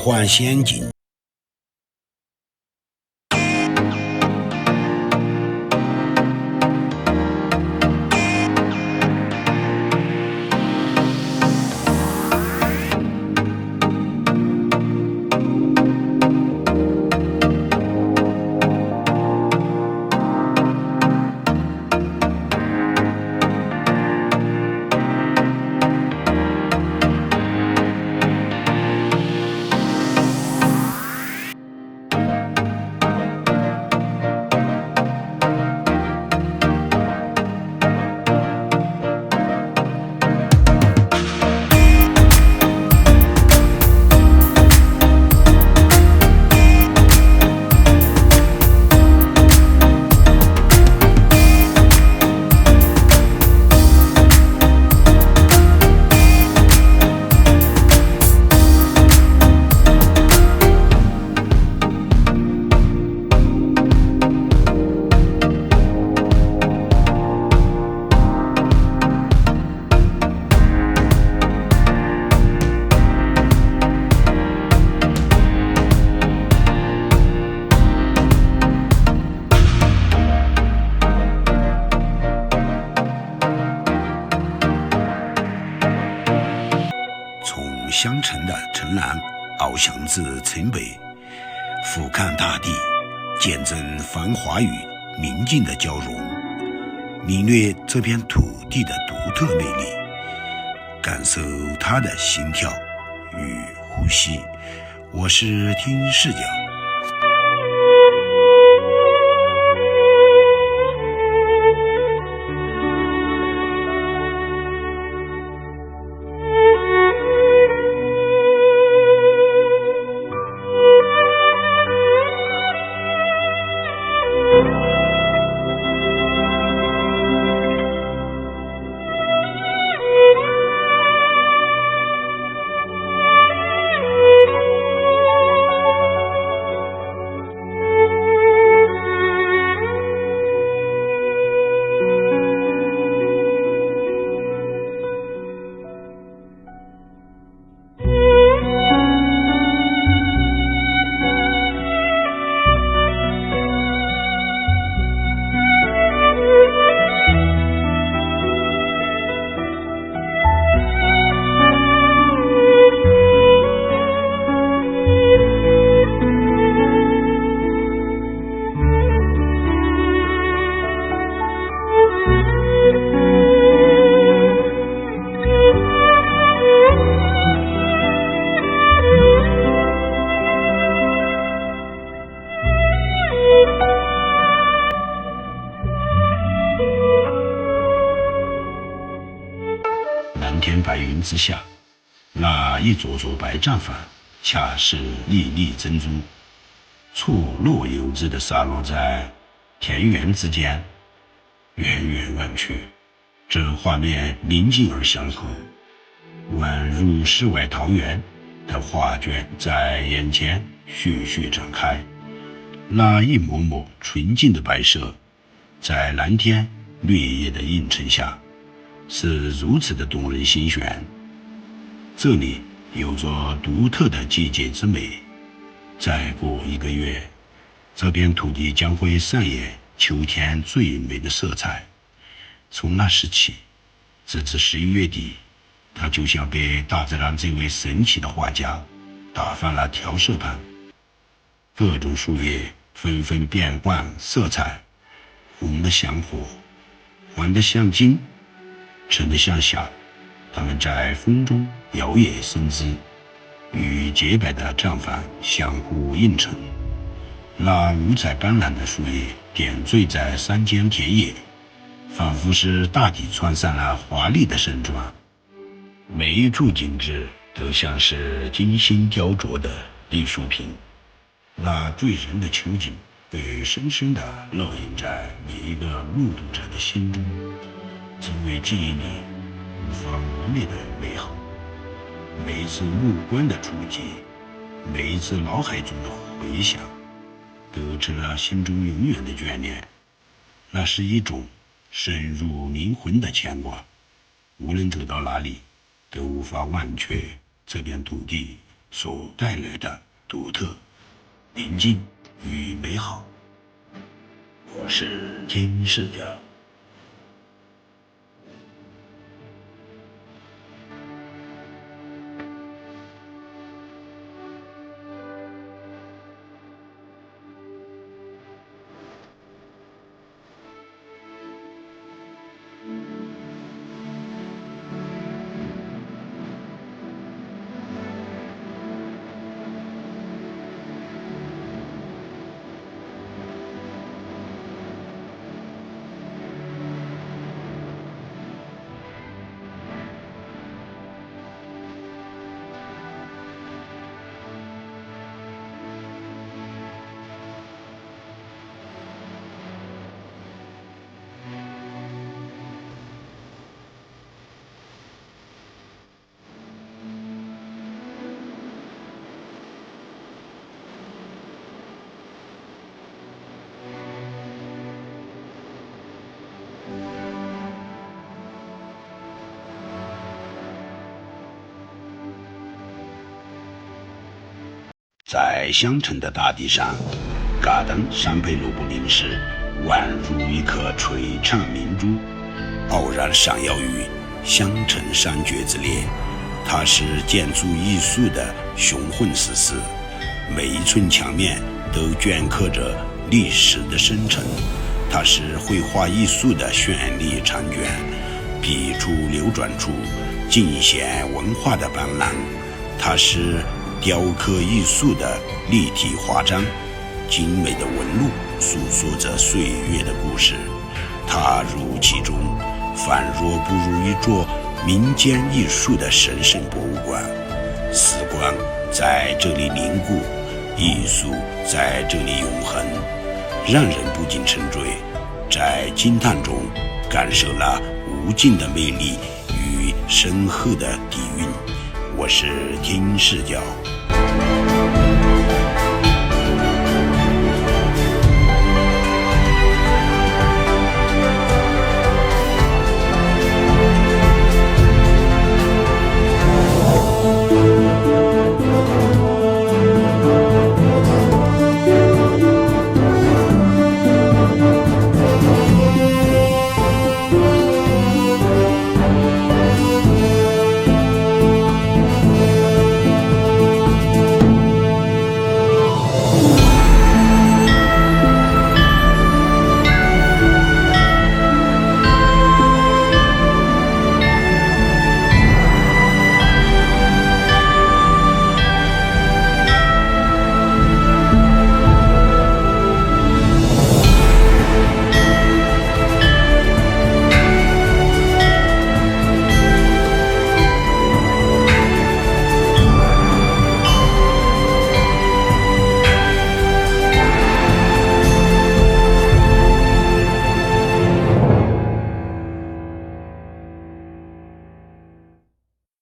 幻仙境。从襄城的城南翱翔至城北，俯瞰大地，见证繁华与宁静的交融，领略这片土地的独特魅力，感受它的心跳与呼吸。我是听视角。蓝天白云之下，那一座座白帐房恰是粒粒珍珠，错落有致地洒落在田园之间，远远望去，这画面宁静而祥和，宛如世外桃源的画卷在眼前徐徐展开。那一抹抹纯净的白色，在蓝天绿叶的映衬下，是如此的动人心弦。这里有着独特的季节之美，再过1个月，这片土地将会上演秋天最美的色彩。从那时起，直至11月底，它就像被大自然这位神奇的画家打翻了调色盘，各种树叶纷纷变换色彩，红得像火，黄得像金，橙得像霞，它们在风中摇曳生姿，与洁白的帐房相互映衬。那五彩斑斓的树叶点缀在山间田野，仿佛是大地穿上了华丽的盛装，每一处景致都像是精心雕琢的艺术品。那醉人的秋景被深深地烙印在每一个目睹者的心中，成为记忆里无法磨灭的美好。每一次目光的触及，每一次脑海中的回响，都成了心中永远的眷恋。那是一种深入灵魂的牵挂，无论走到哪里，都无法忘却这片土地所带来的独特、宁静与美好。我是听视角。在香橙的大地上，嘎登山佩罗布林时，宛如一颗璀璨明珠，傲然闪耀于香橙山蕨之列。它是建筑艺术的雄浑史诗，每一寸墙面都镌刻着历史的深沉。它是绘画艺术的绚丽长卷，笔触流转处尽显文化的斑斓。它是雕刻艺术的立体华章，精美的纹路诉说着岁月的故事。踏入其中，仿若步入一座民间艺术的神圣博物馆。时光在这里凝固，艺术在这里永恒，让人不禁沉醉，在惊叹中感受了无尽的魅力与深厚的底蕴。我是听视角。